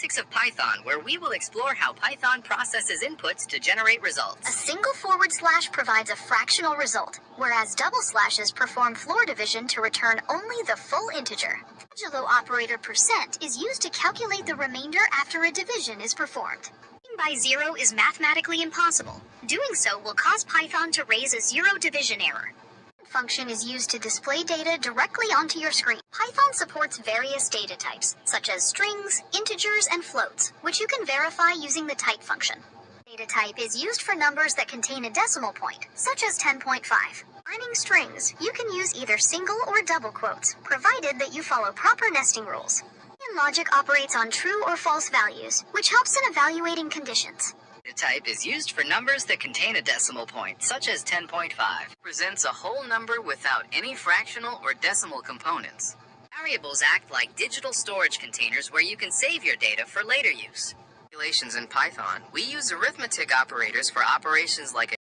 Basics of Python, where we will explore how Python processes inputs to generate A results. single forward slash provides a fractional result, whereas double slashes perform floor division to return only the full integer. Modulo operator percent is used to calculate the remainder after a division is performed. Dividing by zero is mathematically impossible. Doing so will cause Python to raise a zero division error. Function is used to display data directly onto your screen. Python supports various data types, such as strings, integers, and floats, which you can verify using the type function. Data type is used for numbers that contain a decimal point, such as 10.5. Defining strings, you can use either single or double quotes, provided that you follow proper nesting rules. Boolean logic operates on true or false values, which helps in evaluating conditions. Data type is used for numbers that contain a decimal point, such as 10.5. Presents a whole number without any fractional or decimal components. Variables act like digital storage containers where you can save your data for later use. Calculations in Python, we use arithmetic operators for operations like